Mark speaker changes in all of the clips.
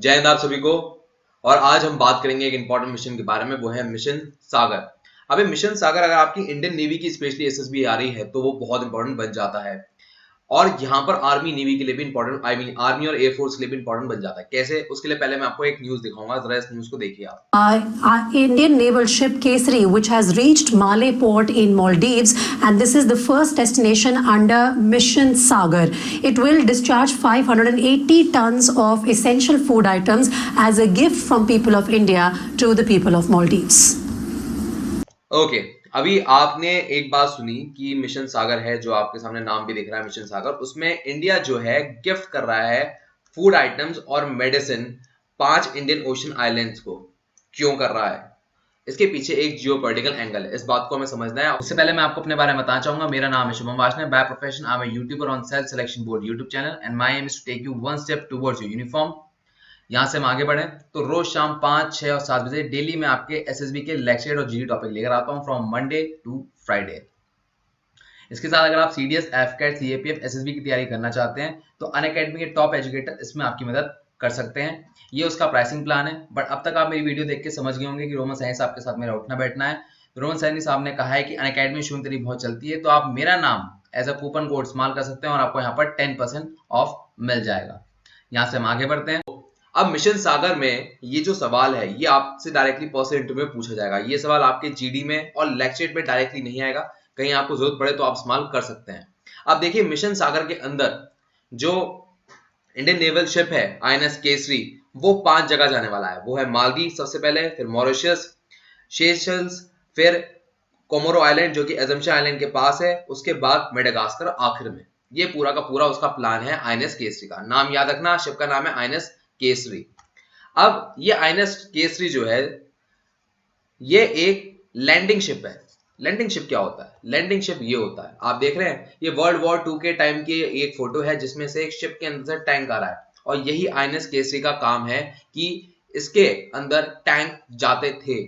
Speaker 1: जय हिंद आप सभी को। और आज हम बात करेंगे एक इंपॉर्टेंट मिशन के बारे में, वो है मिशन सागर। अब ये मिशन सागर अगर आपकी इंडियन नेवी की स्पेशली एसएसबी आ रही है तो वो बहुत इंपॉर्टेंट बन जाता है। और यहाँ पर आर्मी नेवी के लिए भी इंपॉर्टेंट, आई मीन आर्मी और एयरफोर्स के लिए भी इंपॉर्टेंट बन जाता है। कैसे, उसके लिए पहले मैं आपको एक न्यूज दिखाऊंगा, जरा इस न्यूज को देखिए आप।
Speaker 2: Indian naval ship Kesari, which has reached Malé port in Maldives, and this is the first destination under Mission Sagar. It will discharge 580 tons of essential food items as a gift from people of India to the people of Maldives.
Speaker 1: Okay, अभी आपने एक बात सुनी कि mission सागर है, जो आपके सामने नाम भी दिख रहा है मिशन सागर, उसमें इंडिया जो है गिफ्ट कर रहा है फूड आइटम्स और मेडिसिन 5 इंडियन ओशन आइलैंड्स को। क्यों कर रहा है? इसके पीछे एक जियोपॉलिटिकल एंगल है, इस बात को हमें समझना है। उससे पहले मैं आपको अपने बारे में बताना चाहूंगा। मेरा नाम है Shubham Wasne. By profession I am a YouTuber on self selection board YouTube channel and my aim is to take you one step towards your uniform. यहाँ से हम आगे बढ़े तो रोज शाम 5, 6 और 7 बजे डेली मैं आपके एसएसबी के लेक्चर और जीडी टॉपिक लेकर आता हूँ फ्रॉम मंडे टू फ्राइडे। इसके साथ अगर आप सीडीएस, एफकेट, सीएपीएफ, एसएसबी की तैयारी करना चाहते हैं तो अनअकैडमी के टॉप एजुकेटर इसमें आपकी मदद कर सकते हैं। ये उसका प्राइसिंग प्लान है। बट अब तक आप मेरी वीडियो देख के समझ गए होंगे कि रोमन साइंस आपके साथ मेरा उठना बैठना है। रोमन साइंस साहब ने कहा है कि अनअकैडमी शुरू तेरी बहुत चलती है, तो आप मेरा नाम एज अ कूपन कोड इस्तेमाल कर सकते हैं और आपको यहाँ पर 10% ऑफ मिल जाएगा। यहाँ से हम आगे बढ़ते हैं। अब मिशन सागर में ये जो सवाल है ये आपसे डायरेक्टली पर्सनल इंटरव्यू में पूछा जाएगा। ये सवाल आपके जीडी में और लेक्चर में डायरेक्टली नहीं आएगा, कहीं आपको जरूरत पड़े तो आप इस्तेमाल कर सकते हैं। अब देखिए, मिशन सागर के अंदर जो इंडियन नेवल शिप है आईएनएस केसरी, वो 5 जगह जाने वाला है। वो है मालदीव सबसे पहले, फिर मॉरिशस, सेशल्स, फिर कोमोरो आइलैंड जो कि एजम्पशन आइलैंड के पास है, उसके बाद मेडागास्कर आखिर में। ये पूरा का पूरा उसका प्लान है आईएनएस केसरी का। नाम याद रखना, शिप का नाम है आईएनएस केसरी। अब ये आईएनएस केसरी जो है ये एक लैंडिंग शिप है। लैंडिंग शिप क्या होता है? लैंडिंग शिप ये होता है, आप देख रहे हैं ये वर्ल्ड वॉर 2 के टाइम की एक फोटो है जिसमें से एक शिप के अंदर से टैंक आ रहा है। और यही आईएनएस केसरी का काम है कि इसके अंदर टैंक जाते थे,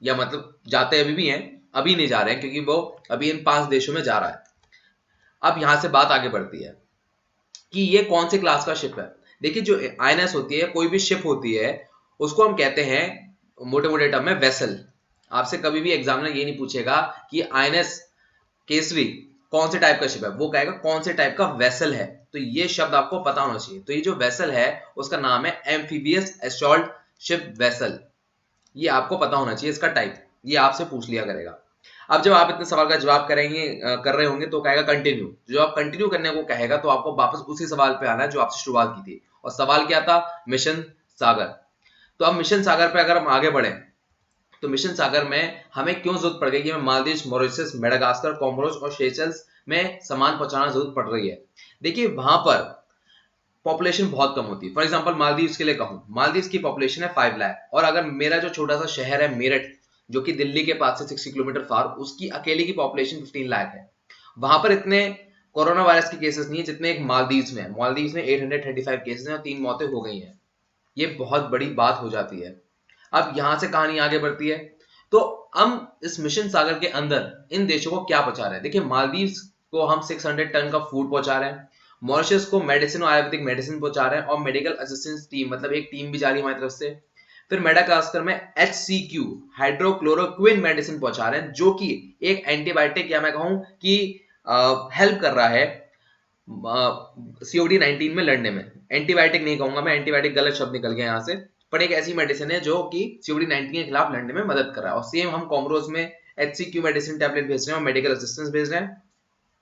Speaker 1: या मतलब जाते अभी भी हैं, अभी नहीं जा रहे हैं क्योंकि वो अभी इन 5 देशों में जा रहा है। अब यहां से बात आगे बढ़ती है कि ये कौन से क्लास का शिप है। देखिए, जो आईएनएस होती है, कोई भी शिप होती है, उसको हम कहते हैं मोटे मोटे टर्म में वेसल। आपसे कभी भी एग्जामिनर ये नहीं पूछेगा कि आईएनएस केसरी कौन से टाइप का शिप है, वो कहेगा कौन से टाइप का वेसल है। तो ये शब्द आपको पता होना चाहिए। तो ये जो वेसल है उसका नाम है एम्फीबियस असॉल्ट शिप वेसल। ये आपको पता होना चाहिए इसका टाइप, ये आपसे पूछ लिया करेगा। अब जब आप इतने सवाल का जवाब कर रहे होंगे तो कहेगा कंटिन्यू। जो आप कंटिन्यू करने को कहेगा तो आपको वापस उसी सवाल पे आना है जो आपसे शुरुआत की थी। और सवाल क्या था? मिशन सागर। तो अब मिशन सागर पे अगर हम आगे बढ़े तो मिशन सागर में हमें क्यों जरूरत पड़ गई कि हमें मालदीव, मॉरिशस, मेडागास्कर, कोमोरोस और सेशल्स में सामान पहुंचाना जरूरत पड़ रही है। देखिए, वहां पर पॉपुलेशन बहुत कम होती है। फॉर एग्जांपल मालदीव्स के लिए कहूं, मालदीव्स की पॉपुलेशन है 5 लाख, और अगर मेरा जो छोटा सा शहर है मेरठ, जो कि दिल्ली के पास से 60 किलोमीटर फार, उसकी अकेले की पॉपुलेशन 15 लाख है। वहां पर इतने कोरोना वायरस के केसेस नहीं है जितने एक मालदीव्स में है। मालदीव्स में 835 केसेस हैं और 3 मौतें हो गई हैं। ये बहुत बड़ी बात हो जाती है। अब यहां से कहानी आगे बढ़ती है। तो हम इस मिशन सागर के अंदर इन देशों को क्या पहुंचा रहे हैं? देखिए, मालदीव्स को हम 600 टन का फूड पहुंचा रहे हैं। मॉरिशस को मेडिसिन और आयुर्वेदिक मेडिसिन पहुंचा रहे हैं और मेडिकल असिस्टेंस टीम, मतलब एक टीम भी जा रही है हमारी तरफ से। फिर मेडागास्कर में HCQ हाइड्रोक्लोरोक्विन मेडिसिन पहुंचा रहे हैं, जो कि एक एंटीबायोटिक, या मैं कहूं कि हेल्प कर रहा है COD-19 में लड़ने में। एंटीबायोटिक नहीं कहूंगा मैं, एंटीबायोटिक गलत शब्द निकल गया यहां से, पर एक ऐसी मेडिसिन है जो कि COD-19 के खिलाफ लड़ने में मदद कर रहा है। और सेम हम कोमरोस में HCQ मेडिसिन टैबलेट भेज रहे हैं और मेडिकल असिस्टेंस भेज रहे हैं।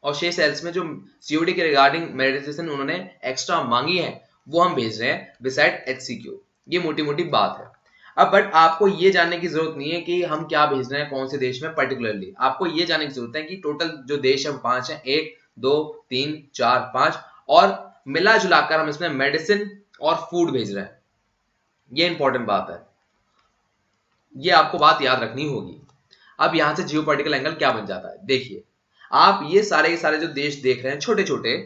Speaker 1: और शेष सेल्स में जो COD के रिगार्डिंग मेडिसिन उन्होंने एक्स्ट्रा मांगी है वो हम भेज रहे हैं बिसाइड HCQ। ये मोटी मोटी बात है। अब बट आपको ये जानने की जरूरत नहीं है कि हम क्या भेज रहे हैं कौन से देश में पर्टिकुलरली। आपको ये जानने की जरूरत है कि टोटल जो देश है वो 5 है, 1, 2, 3, 4, 5, और मिला जुलाकर हम इसमें मेडिसिन और फूड भेज रहे हैं। ये इंपॉर्टेंट बात है, ये आपको बात याद रखनी होगी। अब यहां से जियोपॉलिटिकल एंगल क्या बन जाता है? देखिए, आप ये सारे के सारे जो देश देख रहे हैं छोटे छोटे,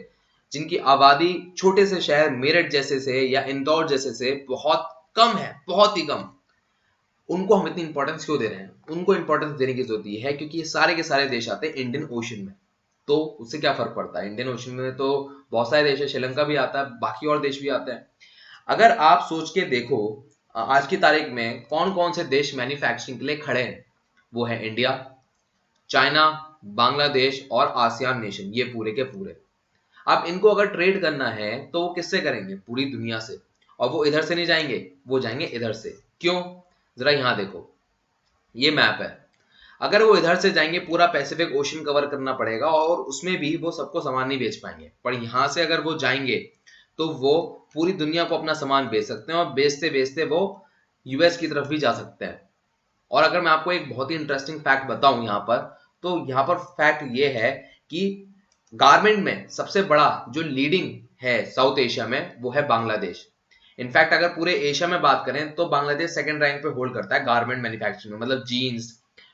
Speaker 1: जिनकी आबादी छोटे से शहर मेरठ जैसे से या इंदौर जैसे से बहुत कम है, बहुत ही कम, उनको हम इतनी इंपॉर्टेंस क्यों दे रहे हैं? उनको इंपॉर्टेंस देने की जरूरत ये है क्योंकि ये सारे के सारे देश आते हैं इंडियन ओशन में। तो उससे क्या फर्क पड़ता है? इंडियन ओशन में तो बहुत सारे देश है, श्रीलंका भी आता है, बाकी और देश भी आते हैं। अगर आप सोच के देखो आज की तारीख में कौन कौन से देश मैन्युफैक्चरिंग के लिए खड़े हैं, वो है इंडिया, चाइना, बांग्लादेश और आसियान नेशन, ये पूरे के पूरे। आप इनको अगर ट्रेड करना है तो वो किससे करेंगे? पूरी दुनिया से। और वो इधर से नहीं जाएंगे, वो जाएंगे इधर से। क्यों? जरा यहां देखो, ये मैप है। अगर वो इधर से जाएंगे पूरा पैसिफिक ओशन कवर करना पड़ेगा और उसमें भी वो सबको सामान नहीं बेच पाएंगे। पर यहां से अगर वो जाएंगे तो वो पूरी दुनिया को अपना सामान बेच सकते हैं और बेचते बेचते वो यूएस की तरफ भी जा सकते हैं। और अगर मैं आपको एक बहुत ही इंटरेस्टिंग फैक्ट बताऊं यहाँ पर, तो यहाँ पर फैक्ट ये है कि गारमेंट में सबसे बड़ा जो लीडिंग है साउथ एशिया में, वो है बांग्लादेश। इनफैक्ट अगर पूरे एशिया में बात करें तो बांग्लादेश सेकंड रैंक पे होल्ड करता है गारमेंट मैन्युफैक्चरिंग में, मतलब जीन्स,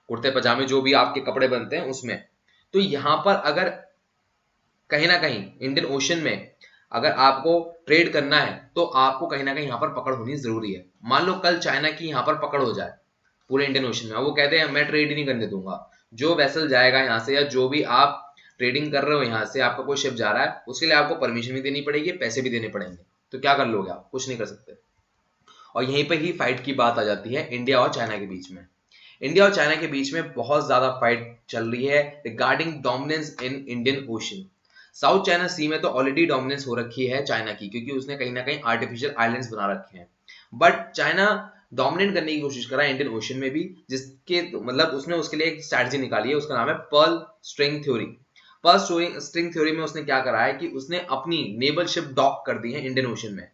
Speaker 1: कुर्ते पजामे, जो भी आपके कपड़े बनते हैं उसमें। तो यहां पर अगर कहीं ना कहीं इंडियन ओशन में अगर आपको ट्रेड करना है तो आपको कहीं ना कहीं यहाँ पर पकड़ होनी जरूरी है। मान लो कल चाइना की यहाँ पर पकड़ हो जाए पूरे इंडियन ओशन में, वो कहते हैं मैं ट्रेड ही नहीं करने दूंगा, जो वेसल जाएगा यहाँ से या जो भी आप ट्रेडिंग कर रहे हो यहाँ से, आपका कोई शिप जा रहा है, उसके लिए आपको परमिशन भी देनी पड़ेगी, पैसे भी देने पड़ेंगे। तो क्या कर लोगे आप? कुछ नहीं कर सकते। और यहीं पे ही फाइट की बात आ जाती है इंडिया और चाइना के बीच में। इंडिया और चाइना के बीच में बहुत ज्यादा फाइट चल रही है regarding dominance in Indian Ocean. South China Sea में तो ऑलरेडी डोमिनेंस हो रखी है चाइना की, क्योंकि उसने कहीं ना कहीं आर्टिफिशियल आइलैंड्स बना रखे हैं। बट चाइना डोमिनेट करने की कोशिश कर रहा है इंडियन ओशन में भी, जिसके मतलब उसने उसके लिए एक स्ट्रैटेजी निकाली है, उसका नाम है pearl string theory. Pearl string theory में उसने क्या करा है कि उसने अपनी नेवल शिप डॉक कर दी है इंडियन ओशन में।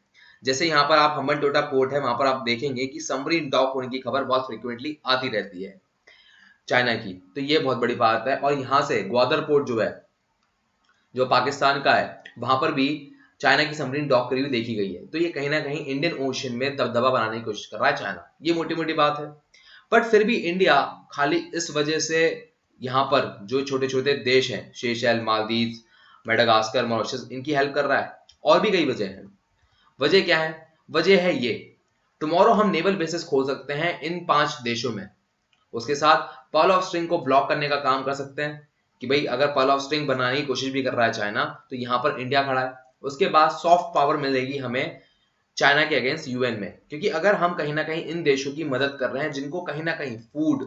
Speaker 1: जैसे यहाँ पर आप हम्बनटोटा पोर्ट है, वहां पर आप देखेंगे कि सबमरीन डॉक होने की खबर बहुत फ्रिक्वेंटली आती रहती है चाइना की। तो ये बहुत बड़ी बात है। और यहाँ से ग्वादर पोर्ट जो है, जो पाकिस्तान का है, वहां पर भी चाइना की सबमरीन डॉक करी हुई देखी गई है। तो ये कहीं ना कहीं इंडियन ओशन में दबदबा बनाने की कोशिश कर रहा है चाइना। ये मोटी मोटी बात है। बट फिर भी इंडिया खाली इस वजह से यहाँ पर जो छोटे छोटे देश हैं, सेशेल्स, मालदीव, मेडागास्कर, मॉरिशस, इनकी हेल्प कर रहा है। और भी कई वजह हैं। वजह क्या है? वजह है ये, टुमारो हम नेवल बेसिस खोल सकते हैं इन 5 देशों में। उसके साथ पर्ल ऑफ स्ट्रिंग को ब्लॉक करने का काम कर सकते हैं कि भाई अगर पर्ल ऑफ स्ट्रिंग बनाने की कोशिश भी कर रहा है चाइना, तो यहां पर इंडिया खड़ा है। उसके बाद सॉफ्ट पावर मिलेगी हमें चाइना के अगेंस्ट यूएन में, क्योंकि अगर हम कहीं ना कहीं इन देशों की मदद कर रहे हैं जिनको कहीं ना कहीं फूड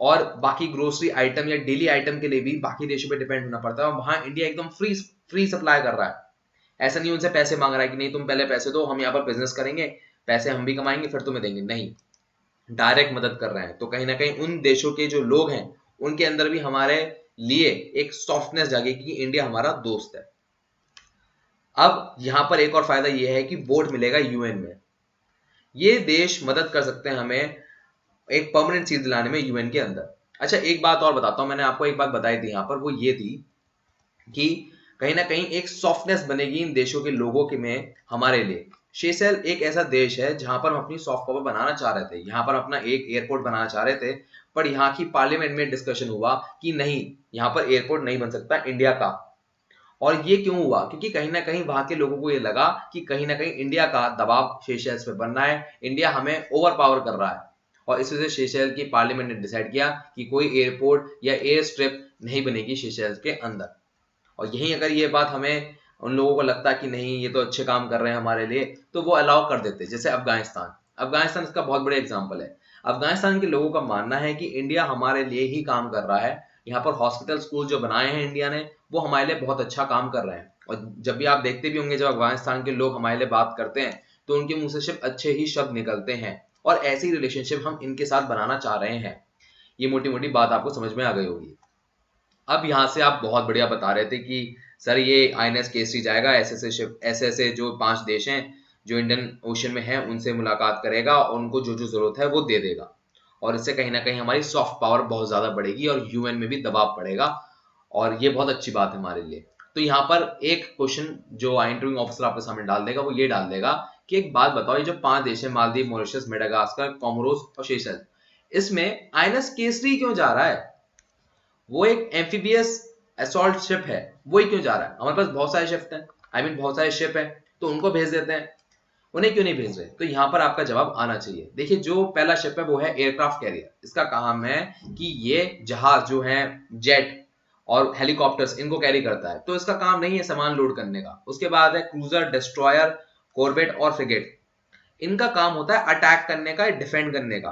Speaker 1: और बाकी ग्रोसरी आइटम या डेली आइटम के लिए भी बाकी देशों पे डिपेंड होना पड़ता है, और वहां इंडिया एकदम फ्री सप्लाई कर रहा है। ऐसा नहीं उनसे पैसे मांग रहा है कि नहीं तुम पहले पैसे दो, हम यहाँ पर बिजनेस करेंगे, पैसे हम भी कमाएंगे फिर तुम्हें देंगे, नहीं, डायरेक्ट मदद कर रहे हैं। तो कहीं ना कहीं उन देशों के जो लोग हैं उनके अंदर भी हमारे लिए एक सॉफ्टनेस जागेगी कि इंडिया हमारा दोस्त है। अब यहां पर एक और फायदा यह है कि वोट मिलेगा यूएन में। ये देश मदद कर सकते हैं हमें एक परमानेंट सीट दिलाने में यूएन के अंदर। अच्छा, एक बात और बताता हूं, मैंने आपको एक बात बताई थी यहां पर, वो ये थी कि कहीं ना कहीं एक सॉफ्टनेस बनेगी इन देशों के लोगों के में हमारे लिए। शेसेल एक ऐसा देश है जहां पर हम अपनी सॉफ्ट पावर बनाना चाह रहे थे, यहाँ पर अपना एक एयरपोर्ट बनाना चाह रहे थे, पर यहाँ की पार्लियामेंट में डिस्कशन हुआ कि नहीं, यहाँ पर एयरपोर्ट नहीं बन सकता इंडिया का। और ये क्यों हुआ? क्योंकि कहीं ना कहीं वहां के लोगों को ये लगा कि कहीं ना कहीं इंडिया का दबाव शेसेल्स पे बन रहा है, इंडिया हमें ओवर पावर कर रहा है। और इस वजह से शेसेल्स की पार्लियामेंट ने डिसाइड किया कि कोई एयरपोर्ट या एयर स्ट्रिप नहीं बनेगी शेसेल्स के अंदर। और यही अगर ये बात हमें उन लोगों को लगता कि नहीं ये तो अच्छे काम कर रहे हैं हमारे लिए, तो वो अलाउ कर देते। जैसे अफगानिस्तान, अफगानिस्तान इसका बहुत बड़ा एग्जांपल है। अफगानिस्तान के लोगों का मानना है कि इंडिया हमारे लिए ही काम कर रहा है, यहाँ पर हॉस्पिटल स्कूल जो बनाए हैं इंडिया ने, वो हमारे लिए बहुत अच्छा काम कर रहे हैं। और जब भी आप देखते भी होंगे जब अफगानिस्तान के लोग हमारे लिए बात करते हैं तो उनके मुंह से सिर्फ अच्छे ही शब्द निकलते हैं। और ऐसी रिलेशनशिप हम इनके साथ बनाना चाह रहे हैं। ये मोटी मोटी बात आपको समझ में आ गई होगी। अब यहाँ से आप बहुत बढ़िया बता रहे थे कि सर ये आईएनएस केसरी जाएगा, ऐसे ऐसे जो 5 देश हैं जो इंडियन ओशन में हैं उनसे मुलाकात करेगा और उनको जो जो जरूरत है वो दे देगा। और इससे कहीं ना कहीं हमारी सॉफ्ट पावर बहुत ज्यादा बढ़ेगी और यूएन में भी दबाव पड़ेगा। और ये बहुत अच्छी बात है हमारे लिए। तो यहाँ पर एक क्वेश्चन जो इंटरव्यू ऑफिसर आपके सामने डाल देगा वो ये डाल देगा कि एक बात बताओ, ये जो 5 देश है, मालदीव, मॉरिशस, मेडागास्कर, कोमोरोस और सेशेल्स, इसमें आईएनएस केसरी क्यों जा रहा है? वो एक एम्फीबियस असॉल्ट शिप है, वही क्यों जा रहा है? हमारे पास बहुत सारे शिप हैं, बहुत सारे शिप है, तो उनको भेज देते हैं, उन्हें क्यों नहीं भेज रहे? तो यहाँ पर आपका जवाब आना चाहिए। देखिए, जो पहला शिप है वो है एयरक्राफ्ट कैरियर। इसका काम है कि ये जहाज जो है, जेट और हेलीकॉप्टर्स, इनको कैरी करता है, तो इसका काम नहीं है सामान लोड करने का। उसके बाद है क्रूजर, डिस्ट्रॉयर कॉर्वेट और फ्रिगेट, इनका काम होता है अटैक करने का, डिफेंड करने का।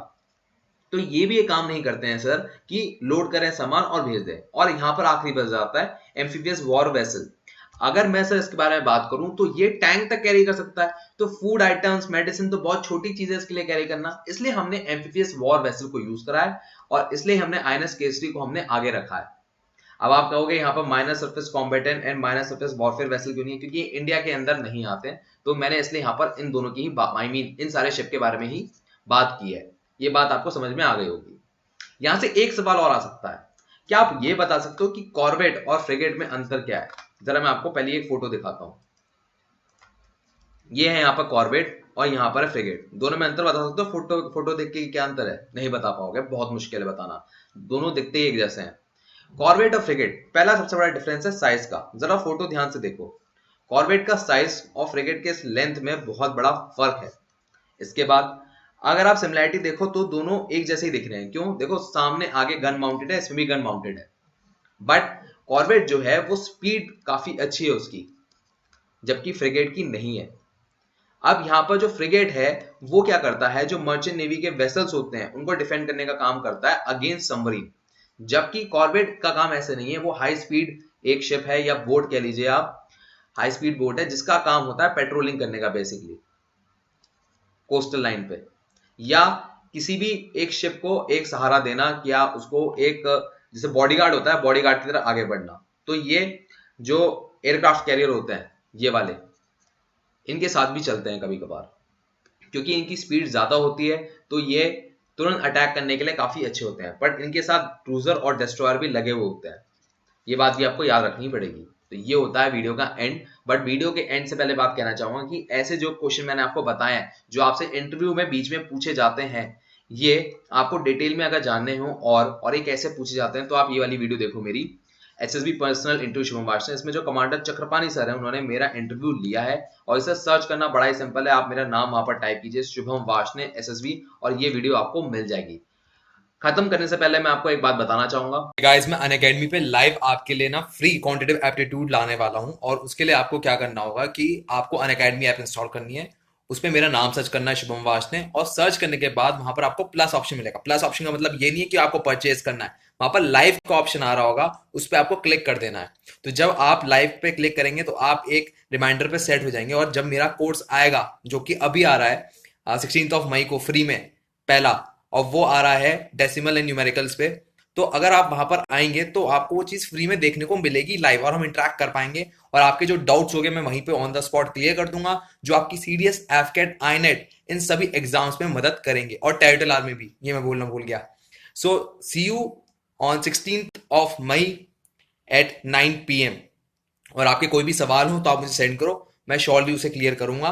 Speaker 1: तो ये भी ये काम नहीं करते हैं सर कि लोड करें सामान और भेज दें। और यहां पर आखिरी बच जाता है एम्फीबियस वॉर वेसल। अगर मैं सर इसके बारे में बात करूं तो ये टैंक तक कैरी कर सकता है। तो फूड आइटम्स, मेडिसिन तो बहुत छोटी चीज है इसके लिए कैरी करना, इसलिए हमने एम्फीबियस वॉर वेसल को यूज करा है और इसलिए हमने आईएनएस केसरी को हमने आगे रखा है। अब आप कहोगे यहाँ पर minor surface combatant and minor surface warfare vessel क्यों नहीं है, क्योंकि इंडिया के अंदर नहीं आते हैं। तो मैंने इसलिए यहाँ पर इन दोनों की ही आई मीन इन सारे शिप के बारे में ही बात की है। ये बात आपको समझ में आ गई होगी। यहां से एक सवाल और आ सकता है, क्या आप ये बता सकते हो कि कॉर्वेट और फ्रिगेट में अंतर क्या है? जरा मैं आपको पहले एक फोटो दिखाता हूं। ये है यहाँ पर कॉर्वेट और यहाँ पर है फ्रिगेट। दोनों में अंतर बता सकते हो? फोटो फोटो देख के क्या अंतर है? नहीं बता पाओगे, बहुत मुश्किल है बताना, दोनों दिखते ही एक जैसे हैं। कॉर्वेट और फ्रिगेट, पहला सबसे बड़ा डिफरेंस है साइज का। जरा फोटो ध्यान से देखो, कॉर्वेट का साइज और फ्रिगेट के लेंथ में बहुत बड़ा फर्क है। इसके बाद अगर आप सिमिलैरिटी देखो तो दोनों एक जैसे ही दिख रहे हैं। क्यों? देखो सामने आगे गन माउंटेड है, इसमें भी गन माउंटेड है, बट कॉर्वेट जो है वो स्पीड काफी अच्छी है उसकी, जबकि फ्रिगेट की नहीं है। अब यहां पर जो फ्रिगेट है वो क्या करता है, जो मर्चेंट नेवी के वेसल्स होते हैं उनको डिफेंड करने का काम करता है अगेंस्ट सबमरीन, जबकि कॉर्वेट का काम ऐसे नहीं है। वो हाई स्पीड एक शिप है या बोट कह लीजिए आप, हाई स्पीड बोट है जिसका काम होता है पेट्रोलिंग करने का बेसिकली कोस्टल लाइन पे, या किसी भी एक शिप को एक सहारा देना, या उसको एक जैसे बॉडीगार्ड होता है, बॉडीगार्ड की तरह आगे बढ़ना। तो ये जो एयरक्राफ्ट कैरियर होते हैं ये वाले, इनके साथ भी चलते हैं कभी कभार, क्योंकि इनकी स्पीड ज्यादा होती है तो ये तुरंत अटैक करने के लिए काफी अच्छे होते हैं। बट इनके साथ क्रूजर और डिस्ट्रॉयर भी लगे हुए होते हैं, ये बात भी आपको याद रखनी पड़ेगी। तो ये होता है वीडियो का एंड। बट वीडियो के एंड से पहले बात कहना चाहूंगा कि ऐसे जो क्वेश्चन मैंने आपको बताए हैं, जो आपसे इंटरव्यू में बीच में पूछे जाते हैं, ये आपको डिटेल में अगर जानने हो और एक ऐसे पूछे जाते हैं, तो आप ये वाली वीडियो देखो मेरी, SSB personal interview Shubham Varshan. इसमें जो कमांडर चक्रपाणी सर है उन्होंने मेरा इंटरव्यू लिया है, और इसे सर्च करना बड़ा ही सिंपल है। आप मेरा नाम वहां पर टाइप कीजिए शुभम वार्षण एसएसबी, और ये वीडियो आपको मिल जाएगी। खत्म करने से पहले मैं आपको एक बात बताना चाहूंगा गाइस, मैं अनअकैडमी पे लाइव आपके लिए ना फ्री क्वांटिटेटिव एप्टीट्यूड लाने वाला हूं, और उसके लिए आपको क्या करना होगा कि आपको अनअकैडमी ऐप इंस्टॉल करनी है, उस पर मेरा नाम सर्च करना है शुभम वार्षण, और सर्च करने के बाद वहां पर आपको प्लस ऑप्शन मिलेगा। प्लस ऑप्शन का मतलब ये नहीं है कि आपको परचेज करना है, वहां पर लाइव का ऑप्शन आ रहा होगा, उस पर आपको क्लिक कर देना है। तो जब आप लाइव पे क्लिक करेंगे तो आप एक रिमाइंडर पे सेट हो जाएंगे, और जब मेरा कोर्स आएगा जो कि अभी आ रहा है 16 मई को फ्री में पहला, और वो आ रहा है डेसिमल एंड न्यूमेरिकल्स पे, तो अगर आप वहां पर आएंगे तो आपको वो चीज फ्री में देखने को मिलेगी लाइव, और हम इंटरेक्ट कर पाएंगे, और आपके जो डाउट्स होंगे मैं वहीं पे ऑन द स्पॉट क्लियर कर दूंगा, जो आपकी सीडीएस, एफकेट, आईनेट इन सभी एग्जाम्स में मदद करेंगे, और टेरिटोरियल आर्मी भी, ये मैं बोलना भूल गया। सो सी यू ऑन 16 मई एट 9 PM, और आपके कोई भी सवाल हो तो आप मुझे सेंड करो, मैं श्योरली उसे क्लियर करूंगा।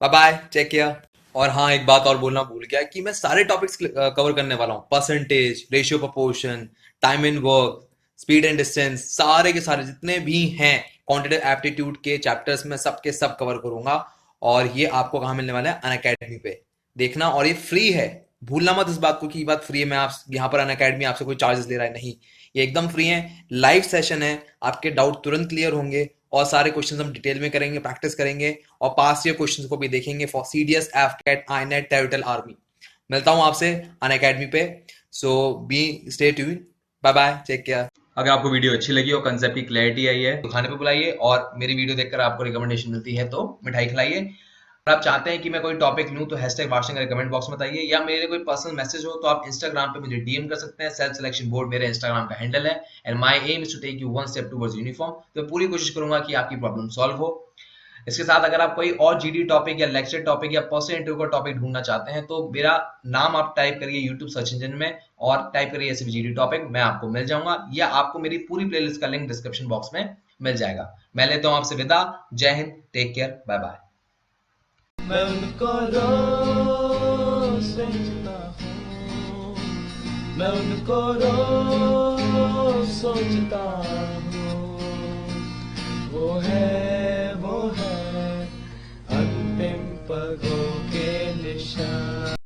Speaker 1: Bye bye, take care. और हाँ, एक बात और बोलना भूल गया कि मैं सारे टॉपिक्स कवर करने वाला हूँ, percentage, ratio proportion, time and work, speed and distance, सारे के सारे जितने भी हैं क्वांटिटेटिव एप्टीट्यूड के चैप्टर्स में सब के सब कवर करूंगा, और ये आपको कहाँ मिलने वाला है? अनअकैडमी पे देखना, और ये फ्री है, भूलना मत इस बात को कि ये बात फ्री है। मैं आप यहाँ पर अनअकैडमी आपसे कोई चार्जेस ले रहा है, नहीं, ये एकदम फ्री है, लाइव सेशन है, आपके डाउट तुरंत क्लियर होंगे, और सारे क्वेश्चंस हम डिटेल में करेंगे, प्रैक्टिस करेंगे, और पास्ट ईयर क्वेश्चंस को भी देखेंगे for CDS, AFCAT, INET, territorial army. मिलता हूं आपसे अनअकैडमी पे, so be stay tuned, bye bye, take care. अगर आपको वीडियो अच्छी लगी और कंसेप्ट की क्लैरिटी आई है तो खाने पे बुलाइए, और मेरी वीडियो देखकर आपको रिकमेंडेशन मिलती है तो मिठाई खिलाइए। अगर आप चाहते हैं कि मैं कोई टॉपिक लूं तो हैशटैग वार्षण का कमेंट बॉक्स में बताइए, या मेरे कोई पर्सनल मैसेज हो तो आप इंस्टाग्राम पे मुझे डीएम कर सकते हैं। सेल्फ सिलेक्शन बोर्ड मेरे इंस्टाग्राम का हैंडल है, and my aim is to take you one step towards uniform. तो मैं पूरी कोशिश करूंगा कि आपकी प्रॉब्लम सॉल्व हो। इसके साथ अगर आप कोई और जीडी टॉपिक या लेक्चर टॉपिक या पर्सनल इंटरव्यू का टॉपिक ढूंढना चाहते हैं तो मेरा नाम आप टाइप करिए यूट्यूब सर्च इंजन में, और टाइप करिए ऐसे जीडी टॉपिक, मैं आपको मिल जाऊंगा, या आपको मेरी पूरी प्लेलिस्ट का लिंक डिस्क्रिप्शन बॉक्स में मिल जाएगा। मैं लेता हूं आपसे विदा, जय Hind, take care, bye bye.
Speaker 3: मैं उनको रोज सोचता हूँ, मैं उनको रोज सोचता हूँ, वो है अंतिम पगों के निशान।